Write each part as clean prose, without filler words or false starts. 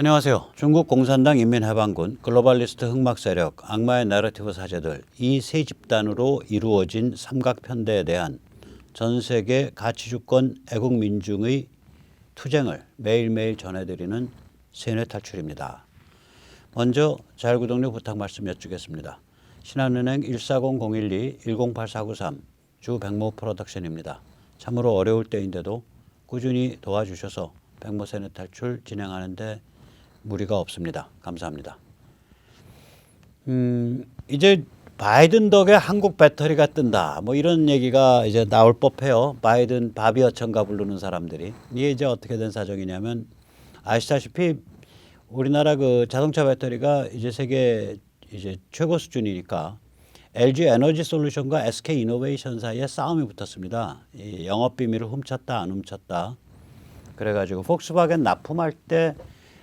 안녕하세요. 중국 공산당 인민해방군, 글로벌리스트 흑막세력, 악마의 내러티브 사제들 이 세 집단으로 이루어진 삼각편대에 대한 전 세계 가치주권 애국민중의 투쟁을 매일매일 전해드리는 세뇌탈출입니다. 먼저 자율구독료 부탁 말씀 여쭙겠습니다. 신한은행 140-012-108493 주 백모 프로덕션입니다. 참으로 어려울 때인데도 꾸준히 도와주셔서 백모 세뇌탈출 진행하는데 무리가 없습니다. 감사합니다. 이제 바이든 덕에 한국 배터리가 뜬다. 뭐 이런 얘기가 이제 나올 법해요. 바이든 바비어천가 부르는 사람들이. 이게 이제 어떻게 된 사정이냐면 아시다시피 우리나라 그 자동차 배터리가 이제 세계 이제 최고 수준이니까 LG 에너지 솔루션과 SK 이노베이션 사이에 싸움이 붙었습니다. 이 영업 비밀을 훔쳤다 안 훔쳤다. 그래가지고 폭스바겐 납품할 때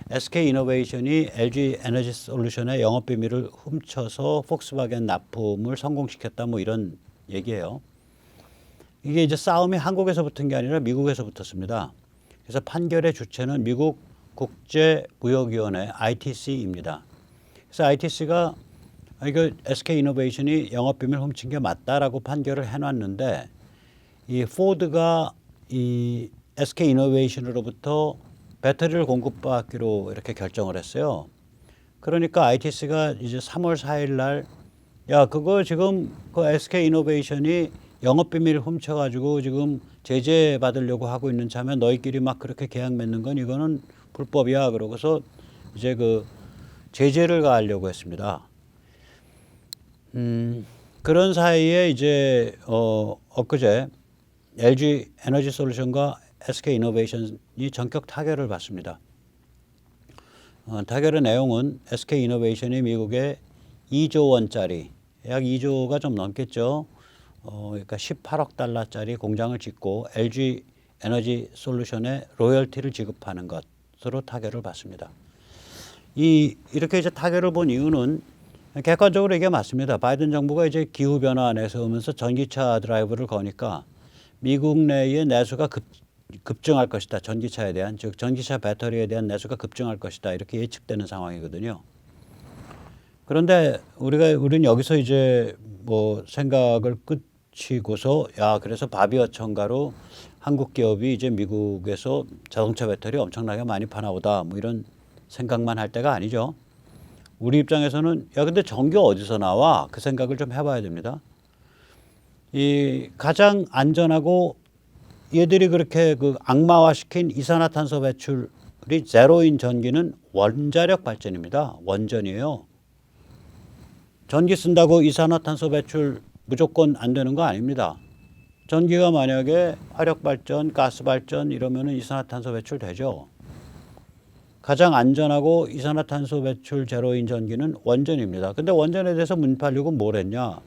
SK 이노베이션이 LG 에너지 솔루션의 영업 비밀을 훔쳐서 폭스바겐 납품을 성공시켰다 뭐 이런 얘기예요. 이게 이제 싸움이 한국에서 붙은 게 아니라 미국에서 붙었습니다. 그래서 판결의 주체는 미국 국제무역위원회 ITC입니다. 그래서 ITC가 이거 SK 이노베이션이 영업 비밀 훔친 게 맞다라고 판결을 해놨는데 이 포드가 이 SK 이노베이션으로부터 배터리를 공급받기로 이렇게 결정을 했어요. 그러니까 ITC가 이제 3월 4일 날 야 그거 지금 그 SK 이노베이션이 영업 비밀을 훔쳐가지고 지금 제재 받으려고 하고 있는 참에 너희끼리 막 그렇게 계약 맺는 건 이거는 불법이야. 그러고서 이제 그 제재를 가하려고 했습니다. 그런 사이에 이제 엊그제 LG 에너지 솔루션과 SK 이노베이션이 전격 타결을 받습니다. 타결의 내용은 SK 이노베이션이 미국에 2조 원짜리 약 2조가 좀 넘겠죠. 그러니까 18억 달러짜리 공장을 짓고 LG 에너지 솔루션에 로열티를 지급하는 것으로 타결을 받습니다. 이렇게 이제 타결을 본 이유는 객관적으로 이게 맞습니다. 바이든 정부가 이제 기후 변화 내세우면서 전기차 드라이브를 거니까 미국 내의 내수가 급증할 것이다. 전기차에 대한 즉 전기차 배터리에 대한 내수가 급증할 것이다. 이렇게 예측되는 상황이거든요. 그런데 우리는 여기서 이제 뭐 생각을 끝이고서 야 그래서 바비어천가로 한국 기업이 이제 미국에서 자동차 배터리 엄청나게 많이 파나 보다. 뭐 이런 생각만 할 때가 아니죠. 우리 입장에서는 야 근데 전기 어디서 나와? 그 생각을 좀 해봐야 됩니다. 이 가장 안전하고 얘들이 그렇게 그 악마화시킨 이산화탄소 배출이 제로인 전기는 원자력 발전입니다. 원전이에요. 전기 쓴다고 이산화탄소 배출 무조건 안 되는 거 아닙니다. 전기가 만약에 화력 발전, 가스 발전 이러면은 이산화탄소 배출 되죠. 가장 안전하고 이산화탄소 배출 제로인 전기는 원전입니다. 근데 원전에 대해서 문팔육은 뭘 했냐?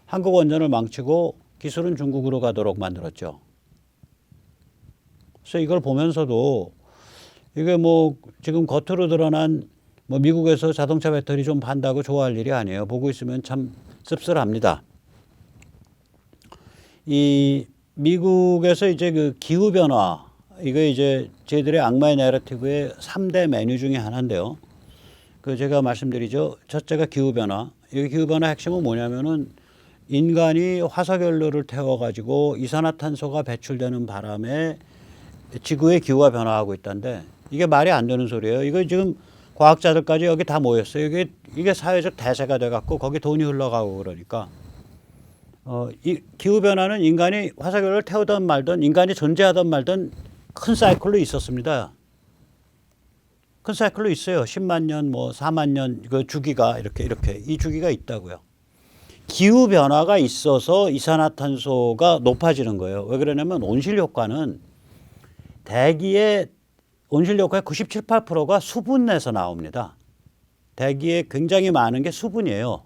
한국 원전을 망치고 기술은 중국으로 가도록 만들었죠. 그래서 이걸 보면서도 이게 뭐 지금 겉으로 드러난 뭐 미국에서 자동차 배터리 좀 판다고 좋아할 일이 아니에요. 보고 있으면 참 씁쓸합니다. 이 미국에서 이제 그 기후 변화 이거 이제 저희들의 악마의 내러티브의 3대 메뉴 중에 하나인데요. 그 제가 말씀드리죠. 첫째가 기후 변화. 이 기후 변화 핵심은 뭐냐면은 인간이 화석연료를 태워가지고 이산화탄소가 배출되는 바람에 지구의 기후가 변화하고 있다는데 이게 말이 안 되는 소리예요. 이거 지금 과학자들까지 여기 다 모였어요. 이게 사회적 대세가 돼갖고 거기 돈이 흘러가고 그러니까 이 기후 변화는 인간이 화석연료를 태우든 말든 인간이 존재하든 말든 큰 사이클로 있었습니다. 큰 사이클로 있어요. 10만 년, 뭐 4만 년 그 주기가 이렇게 이 주기가 있다고요. 기후 변화가 있어서 이산화탄소가 높아지는 거예요. 왜 그러냐면 온실 효과는 대기의 온실 효과의 97, 8%가 수분에서 나옵니다. 대기에 굉장히 많은 게 수분이에요.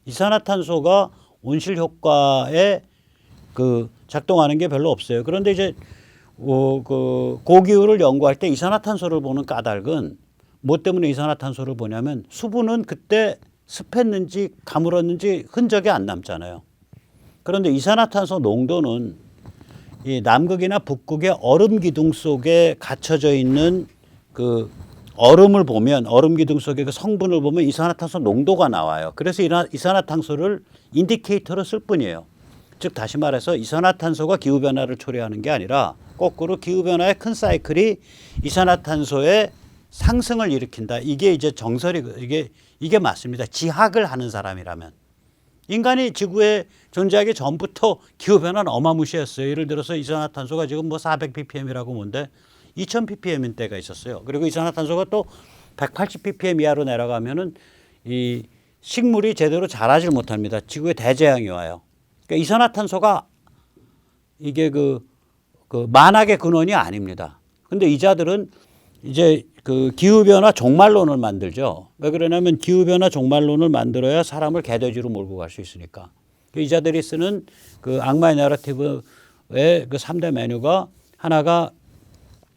이산화탄소가 온실 효과에 그 작동하는 게 별로 없어요. 그런데 이제 그 고기후를 연구할 때 이산화탄소를 보는 까닭은 뭐 때문에 이산화탄소를 보냐면 수분은 그때 습했는지 가물었는지 흔적이 안 남잖아요. 그런데 이산화탄소 농도는 이 남극이나 북극의 얼음 기둥 속에 갇혀져 있는 그 얼음을 보면 얼음 기둥 속의 그 성분을 보면 이산화탄소 농도가 나와요. 그래서 이산화탄소를 인디케이터로 쓸 뿐이에요. 즉 다시 말해서 이산화탄소가 기후변화를 초래하는 게 아니라 거꾸로 기후변화의 큰 사이클이 이산화탄소의 상승을 일으킨다. 이게 이제 정설이 이게 맞습니다. 지학을 하는 사람이라면. 인간이 지구에 존재하기 전부터 기후변화는 어마무시했어요. 예를 들어서 이산화탄소가 지금 뭐 400ppm이라고 뭔데 2000ppm인 때가 있었어요. 그리고 이산화탄소가 또 180ppm 이하로 내려가면은 이 식물이 제대로 자라질 못합니다. 지구에 대재앙이 와요. 그러니까 이산화탄소가 이게 그 만악의 근원이 아닙니다. 근데 이자들은 이제 그 기후변화 종말론을 만들죠. 왜 그러냐면 기후변화 종말론을 만들어야 사람을 개돼지로 몰고 갈 수 있으니까. 이자들이 쓰는 그 악마의 내러티브의 그 3대 메뉴가 하나가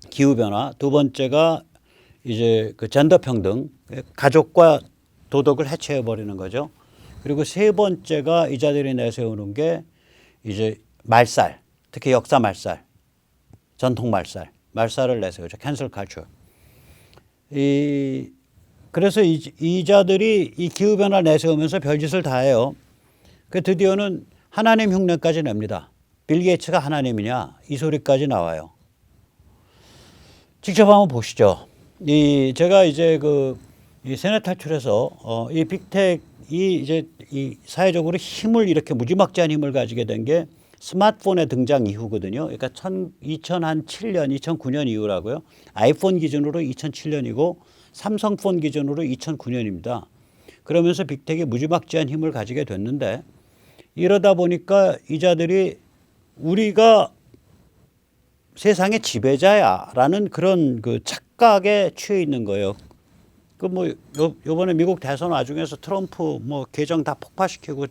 기후변화, 두 번째가 이제 그 젠더 평등, 가족과 도덕을 해체해 버리는 거죠. 그리고 세 번째가 이자들이 내세우는 게 이제 말살, 특히 역사 말살, 전통 말살을 내세우죠. 캔슬 칼처. 그래서 이자들이 이 기후변화를 내세우면서 별짓을 다 해요. 그 드디어는 하나님 흉내까지 냅니다. 빌 게이츠가 하나님이냐 이 소리까지 나와요. 직접 한번 보시죠. 제가 이제 이 세뇌 탈출해서 이 빅텍이 이제 이 사회적으로 힘을 이렇게 무지막지한 힘을 가지게 된 게 스마트폰의 등장 이후거든요. 그러니까 2007년, 2009년 이후라고요. 아이폰 기준으로 2007년이고 삼성폰 기준으로 2009년입니다. 그러면서 빅텍이 무지막지한 힘을 가지게 됐는데 이러다 보니까 이자들이 우리가 세상의 지배자야라는 그런 그 착각에 취해 있는 거예요. 요번에 미국 대선 와중에서 트럼프 계정 다 폭파시키고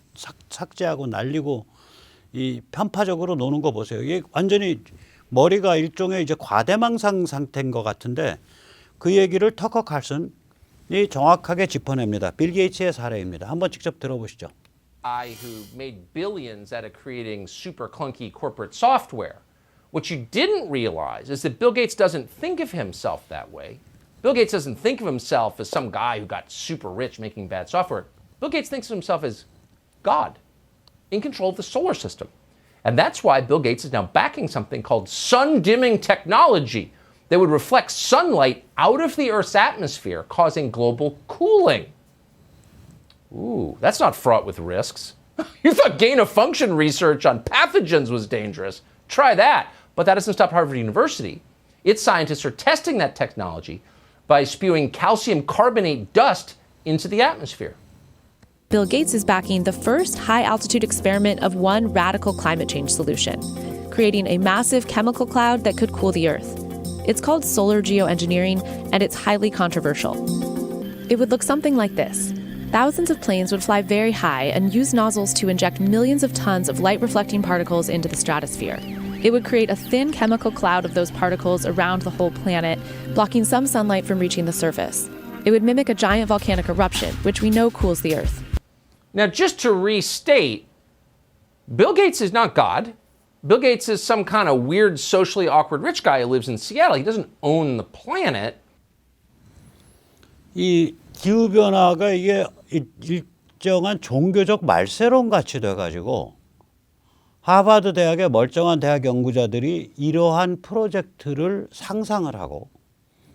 삭제하고 날리고 이 편파적으로 노는 거 보세요. 이게 완전히 머리가 일종의 이제 과대망상 상태인 것 같은데 그 얘기를 터커 칼슨이 정확하게 짚어냅니다. 빌 게이츠의 사례입니다. 한번 직접 들어보시죠. I who made billions out of creating super clunky corporate software. What you didn't realize is that Bill Gates doesn't think of himself that way. Bill Gates doesn't think of himself as some guy who got super rich making bad software. Bill Gates thinks of himself as God in control of the solar system. And that's why Bill Gates is now backing something called sun dimming technology that would reflect sunlight out of the Earth's atmosphere, causing global cooling. Ooh, that's not fraught with risks. You thought gain of function research on pathogens was dangerous. Try that. But that doesn't stop Harvard University. Its scientists are testing that technology by spewing calcium carbonate dust into the atmosphere. Bill Gates is backing the first high-altitude experiment of one radical climate change solution, creating a massive chemical cloud that could cool the Earth. It's called solar geoengineering, and it's highly controversial. It would look something like this. Thousands of planes would fly very high and use nozzles to inject millions of tons of light-reflecting particles into the stratosphere. It would create a thin chemical cloud of those particles around the whole planet, blocking some sunlight from reaching the surface. It would mimic a giant volcanic eruption, which we know cools the Earth. Now, just to restate, Bill Gates is not God. Bill Gates is some kind of weird, socially awkward rich guy who lives in Seattle. He doesn't own the planet. 이 기후변화가 이게 일정한 종교적 말세론 같이 돼가지고 하버드 대학의 멀쩡한 대학 연구자들이 이러한 프로젝트를 상상을 하고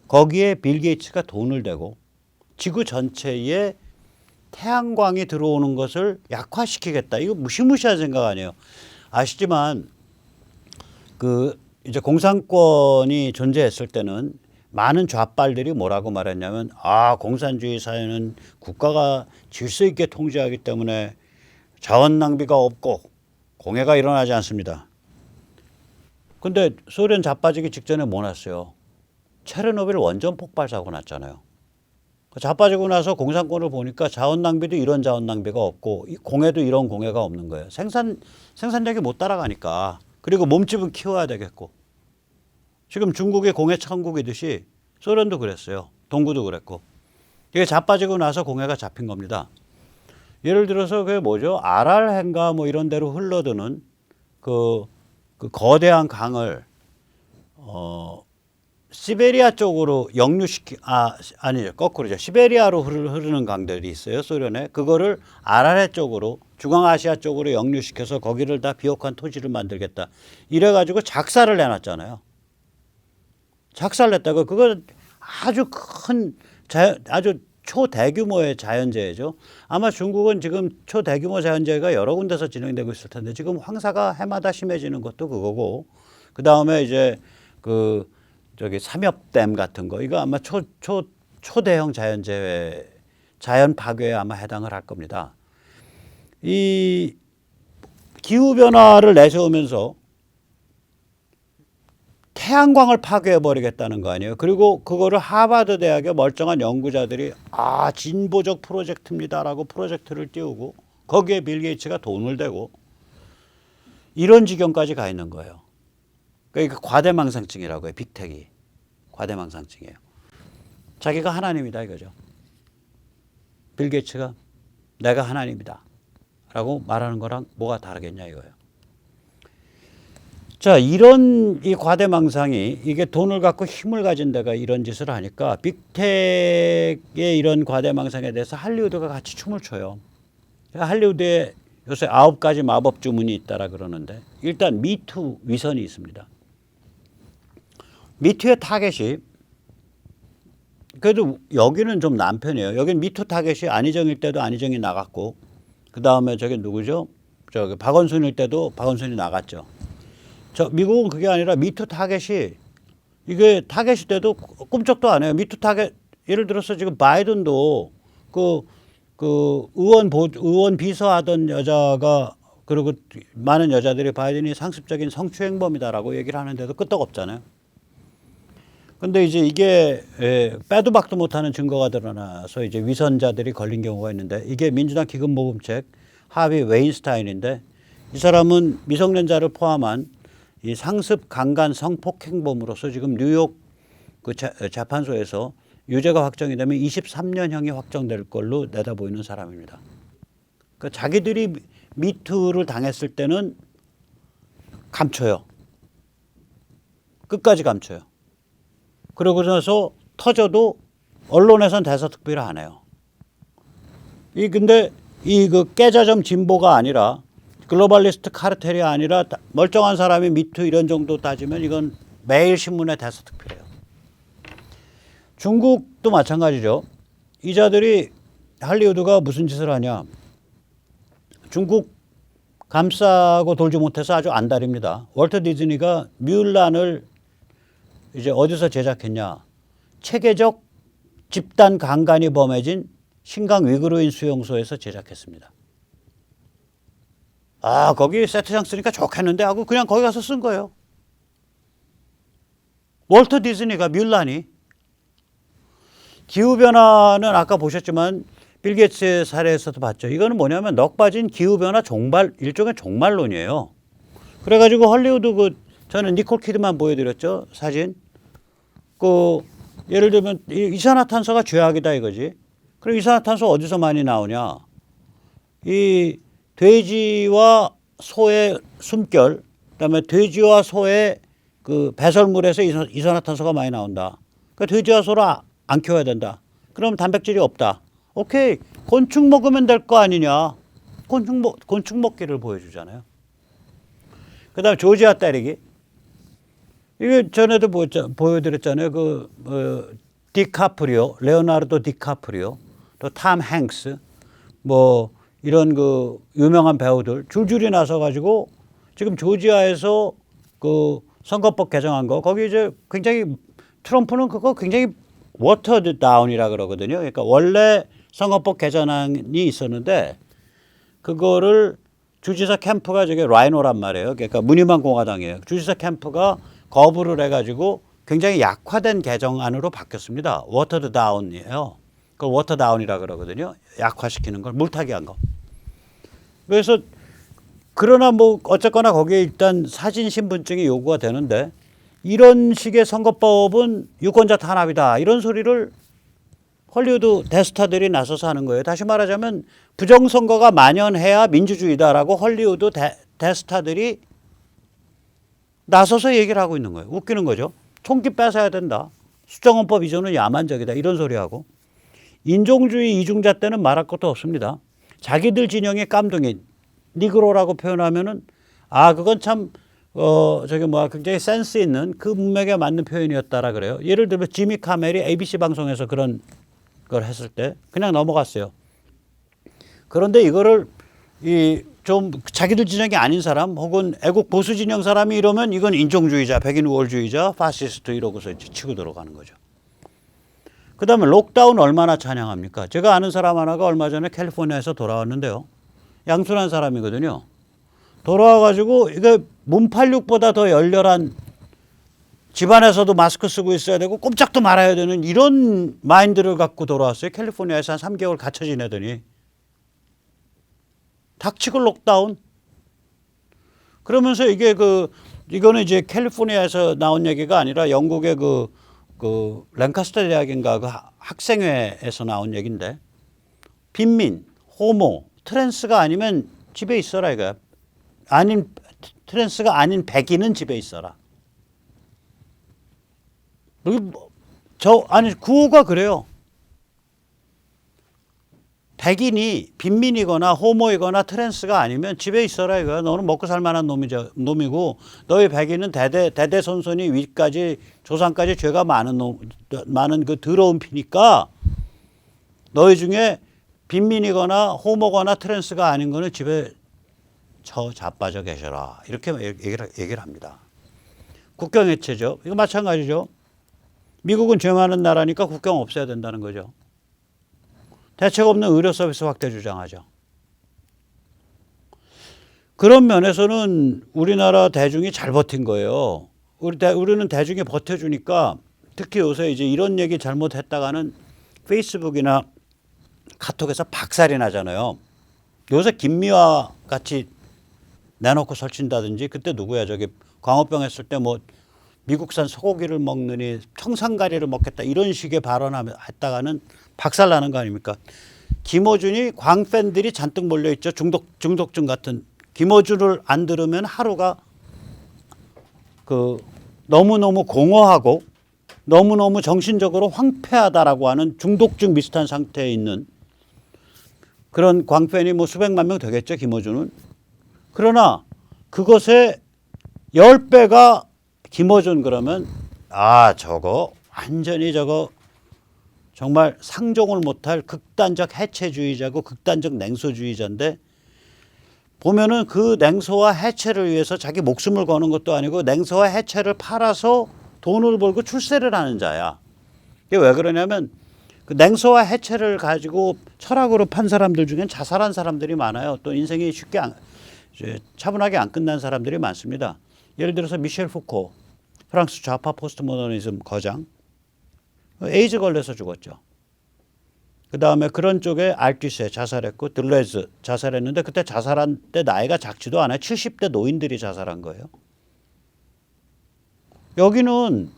거기에 빌 게이츠가 돈을 대고 지구 전체에 태양광이 들어오는 것을 약화시키겠다. 이거 무시무시한 생각 아니에요. 아시지만 이제 공산권이 존재했을 때는 많은 좌빨들이 뭐라고 말했냐면 공산주의 사회는 국가가 질서 있게 통제하기 때문에 자원 낭비가 없고 공해가 일어나지 않습니다. 근데 소련 자빠지기 직전에 뭐 났어요? 체르노빌 원전 폭발 사고 났잖아요. 자빠지고 나서 공산권을 보니까 자원 낭비도 이런 자원 낭비가 없고 공해도 이런 공해가 없는 거예요. 생산력이 못 따라가니까. 그리고 몸집은 키워야 되겠고. 지금 중국이 공해 천국이듯이 소련도 그랬어요. 동구도 그랬고. 이게 자빠지고 나서 공해가 잡힌 겁니다. 예를 들어서 그게 뭐죠? 아랄해인가 이런 데로 흘러드는 그 거대한 강을 시베리아 쪽으로 아니죠. 거꾸로죠. 시베리아로 흐르는 강들이 있어요. 소련에. 그거를 아라레 쪽으로, 중앙아시아 쪽으로 역류시켜서 거기를 다 비옥한 토지를 만들겠다. 이래가지고 작사를 내놨잖아요. 작사를 냈다고. 그거 아주 큰, 아주 초대규모의 자연재해죠. 아마 중국은 지금 초대규모 자연재해가 여러 군데서 진행되고 있을 텐데 지금 황사가 해마다 심해지는 것도 그거고, 그 다음에 이제 삼엽댐 같은 거, 이거 아마 초대형 자연재해, 자연 파괴에 아마 해당을 할 겁니다. 이 기후변화를 내세우면서 태양광을 파괴해버리겠다는 거 아니에요. 그리고 그거를 하버드 대학의 멀쩡한 연구자들이 진보적 프로젝트입니다라고 프로젝트를 띄우고 거기에 빌 게이츠가 돈을 대고 이런 지경까지 가 있는 거예요. 그러니까 과대망상증이라고 해요. 빅텍이. 과대망상증이에요. 자기가 하나님이다 이거죠. 빌 게이츠가 내가 하나님이다 라고 말하는 거랑 뭐가 다르겠냐 이거예요. 자, 이런 이 과대망상이 이게 돈을 갖고 힘을 가진 데가 이런 짓을 하니까 빅텍의 이런 과대망상에 대해서 할리우드가 같이 춤을 춰요. 할리우드에 요새 9가지 마법 주문이 있다라 그러는데 일단 미투 위선이 있습니다. 미투의 타겟이 그래도 여기는 좀 남편이에요. 여기는 미투 타겟이 안희정일 때도 안희정이 나갔고 그 다음에 저기 누구죠? 박원순일 때도 박원순이 나갔죠. 미국은 그게 아니라 미투 타겟이 이게 타겟이 돼도 꿈쩍도 안 해요. 미투 타겟 예를 들어서 지금 바이든도 의원 비서하던 여자가 그리고 많은 여자들이 바이든이 상습적인 성추행범이다라고 얘기를 하는데도 끄떡없잖아요. 근데 이제 이게 빼도 박도 못하는 증거가 드러나서 이제 위선자들이 걸린 경우가 있는데 이게 민주당 기금모금책 하비 웨인스타인인데 이 사람은 미성년자를 포함한 이 상습 강간 성폭행범으로서 지금 뉴욕 그 재판소에서 유죄가 확정이 되면 23년형이 확정될 걸로 내다보이는 사람입니다. 그러니까 자기들이 미투를 당했을 때는 감춰요. 끝까지 감춰요. 그러고 나서 터져도 언론에선 대서특필을 안 해요. 근데 그 깨자점 진보가 아니라 글로벌리스트 카르텔이 아니라 멀쩡한 사람이 미투 이런 정도 따지면 이건 매일 신문에 대서특필해요. 중국도 마찬가지죠. 이자들이 할리우드가 무슨 짓을 하냐. 중국 감싸고 돌지 못해서 아주 안달입니다. 월트 디즈니가 뮬란을 이제 어디서 제작했냐. 체계적 집단 강간이 범해진 신강 위구르인 수용소에서 제작했습니다. 거기 세트장 쓰니까 좋겠는데 하고 그냥 거기 가서 쓴 거예요. 월트 디즈니가 뮬란이. 기후변화는 아까 보셨지만 빌 게이츠의 사례에서도 봤죠. 이거는 뭐냐면 넋 빠진 기후변화 일종의 종말론이에요. 그래가지고 헐리우드 저는 니콜 키드만 보여드렸죠. 사진. 예를 들면 이산화탄소가 죄악이다 이거지. 그럼 이산화탄소 어디서 많이 나오냐. 이 돼지와 소의 숨결, 그다음에 돼지와 소의 그 배설물에서 이산화탄소가 많이 나온다. 그러니까 돼지와 소를 안 키워야 된다. 그럼 단백질이 없다. 오케이, 곤충 먹으면 될 거 아니냐. 곤충 먹기를 보여주잖아요. 그다음에 조지아 때리기. 이게 전에도 보여드렸잖아요. 디카프리오, 레오나르도 디카프리오, 또 탐 행스, 이런 유명한 배우들 줄줄이 나서 가지고 지금 조지아에서 선거법 개정한 거 거기 이제 굉장히 트럼프는 그거 굉장히 워터드 다운이라 그러거든요. 그러니까 원래 선거법 개정안이 있었는데 그거를 주지사 캠프가 저게 라이노란 말이에요. 그러니까 무늬만 공화당이에요. 주지사 캠프가 거부를 해가지고 굉장히 약화된 개정안으로 바뀌었습니다. 워터드 다운이에요. 그걸 워터 다운이라 그러거든요. 약화시키는 걸 물타기 한 거. 그래서 그러나 어쨌거나 거기에 일단 사진 신분증이 요구가 되는데 이런 식의 선거법은 유권자 탄압이다. 이런 소리를 헐리우드 대스타들이 나서서 하는 거예요. 다시 말하자면 부정선거가 만연해야 민주주의다라고 헐리우드 대스타들이 나서서 얘기를 하고 있는 거예요. 웃기는 거죠. 총기 뺏어야 된다. 수정헌법 이전은 야만적이다. 이런 소리하고 인종주의 이중자 때는 말할 것도 없습니다. 자기들 진영의 깜둥이 니그로라고 표현하면은 그건 참 굉장히 센스 있는 그 문맥에 맞는 표현이었다라 그래요. 예를 들면 지미 카멜이 ABC 방송에서 그런 걸 했을 때 그냥 넘어갔어요. 그런데 이거를 좀 자기들 진영이 아닌 사람 혹은 애국 보수 진영 사람이 이러면 이건 인종주의자, 백인 우월주의자, 파시스트 이러고서 치고 들어가는 거죠. 그 다음에 록다운 얼마나 찬양합니까? 제가 아는 사람 하나가 얼마 전에 캘리포니아에서 돌아왔는데요. 양순한 사람이거든요. 돌아와가지고 이게 문팔육보다 더 열렬한 집안에서도 마스크 쓰고 있어야 되고 꼼짝도 말아야 되는 이런 마인드를 갖고 돌아왔어요. 캘리포니아에서 한 3개월 갇혀 지내더니 닥치고 록다운. 그러면서 이거는 이제 캘리포니아에서 나온 얘기가 아니라 영국의 그 랭카스터 대학인가 그 학생회에서 나온 얘기인데 빈민, 호모, 트랜스가 아니면 집에 있어라 이거야. 트랜스가 아닌 백인은 집에 있어라. 구호가 그래요. 백인이 빈민이거나 호모이거나 트랜스가 아니면 집에 있어라 이거야. 너는 먹고 살 만한 놈이고 너희 백인은 대대손손이 위까지 조상까지 죄가 많은 그 더러운 피니까 너희 중에 빈민이거나 호모거나 트랜스가 아닌 거는 집에 자빠져 계셔라. 이렇게 얘기를 합니다. 국경 해체죠. 이거 마찬가지죠. 미국은 죄 많은 나라니까 국경 없애야 된다는 거죠. 대책 없는 의료 서비스 확대 주장하죠. 그런 면에서는 우리나라 대중이 잘 버틴 거예요. 우리는 대중이 버텨주니까 특히 요새 이제 이런 얘기 잘못했다가는 페이스북이나 카톡에서 박살이 나잖아요. 요새 김미화 같이 내놓고 설친다든지 그때 누구야 저기 광우병 했을 때 뭐 미국산 소고기를 먹느니 청산가리를 먹겠다 이런 식의 발언했다가는 박살나는 거 아닙니까? 김어준이 광팬들이 잔뜩 몰려있죠. 중독증 같은. 김어준을 안 들으면 하루가 너무너무 공허하고 너무너무 정신적으로 황폐하다라고 하는 중독증 비슷한 상태에 있는 그런 광팬이 뭐 수백만 명 되겠죠. 김어준은. 그러나 그것의 10배가 김어준 그러면 저거 완전히 정말 상종을 못할 극단적 해체주의자고 극단적 냉소주의자인데 보면은 그 냉소와 해체를 위해서 자기 목숨을 거는 것도 아니고 냉소와 해체를 팔아서 돈을 벌고 출세를 하는 자야. 이게 왜 그러냐면 그 냉소와 해체를 가지고 철학으로 판 사람들 중엔 자살한 사람들이 많아요. 또 인생이 차분하게 안 끝난 사람들이 많습니다. 예를 들어서 미셸 푸코, 프랑스 좌파 포스트모더니즘 거장. 에이즈 걸려서 죽었죠. 그 다음에 그런 쪽에 알투세 자살했고 들레즈 자살했는데 그때 자살한 때 나이가 작지도 않아요. 70대 노인들이 자살한 거예요. 여기는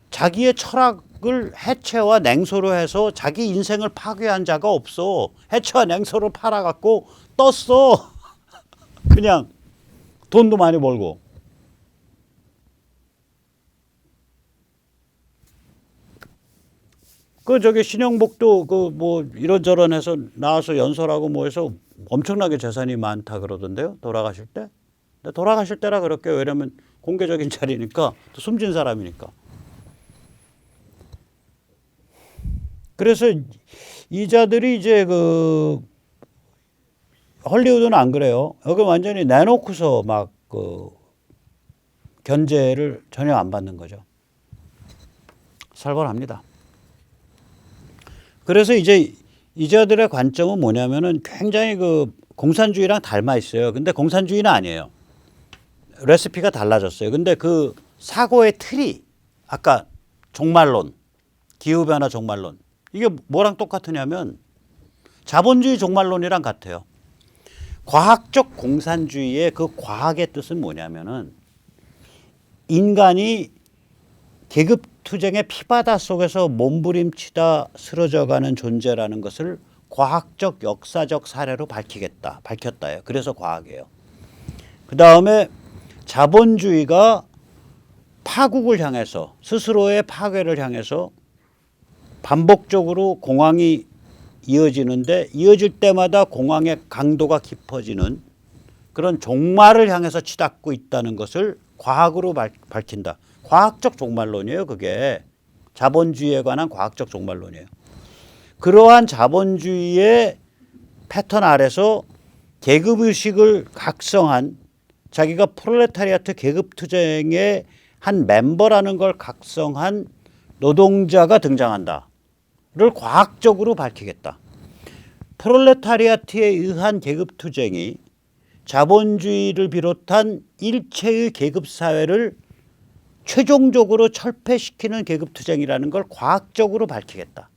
자기의 철학을 해체와 냉소로 해서 자기 인생을 파괴한 자가 없어. 해체와 냉소를 팔아갖고 떴어. 그냥 돈도 많이 벌고. 신영복도 뭐 이런저런 해서 나와서 연설하고 뭐 해서 엄청나게 재산이 많다 그러던데요. 돌아가실 때. 근데 돌아가실 때라 그럴게요. 왜냐면 공개적인 자리니까 또 숨진 사람이니까. 그래서 이자들이 이제 헐리우드는 안 그래요. 여기 완전히 내놓고서 막 견제를 전혀 안 받는 거죠. 살벌합니다. 그래서 이제 이자들의 관점은 뭐냐면은 굉장히 공산주의랑 닮아 있어요. 근데 공산주의는 아니에요. 레시피가 달라졌어요. 근데 그 사고의 틀이 아까 종말론, 기후변화 종말론 이게 뭐랑 똑같으냐면 자본주의 종말론이랑 같아요. 과학적 공산주의의 그 과학의 뜻은 뭐냐면은 인간이 계급투쟁의 피바다 속에서 몸부림치다 쓰러져가는 존재라는 것을 과학적 역사적 사례로 밝혔다예요. 그래서 과학이에요. 그 다음에 자본주의가 파국을 향해서 스스로의 파괴를 향해서 반복적으로 공황이 이어지는데 이어질 때마다 공황의 강도가 깊어지는 그런 종말을 향해서 치닫고 있다는 것을 과학으로 밝힌다. 과학적 종말론이에요. 그게 자본주의에 관한 과학적 종말론이에요. 그러한 자본주의의 패턴 아래서 계급의식을 각성한 자기가 프롤레타리아트 계급투쟁의 한 멤버라는 걸 각성한 노동자가 등장한다를 과학적으로 밝히겠다. 프롤레타리아트에 의한 계급투쟁이 자본주의를 비롯한 일체의 계급사회를 최종적으로 철폐시키는 계급투쟁이라는 걸 과학적으로 밝히겠다.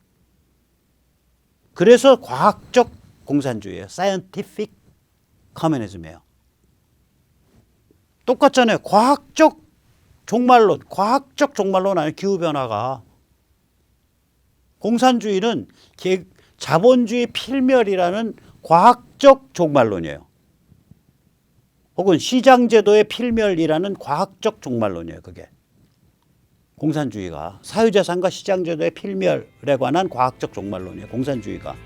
그래서 과학적 공산주의예요. Scientific Communism이에요. 똑같잖아요. 과학적 종말론 아니에요. 기후변화가. 공산주의는 자본주의 필멸이라는 과학적 종말론이에요. 혹은 시장제도의 필멸이라는 과학적 종말론이에요. 그게. 공산주의가 사유재산과 시장제도의 필멸에 관한 과학적 종말론이에요. 공산주의가.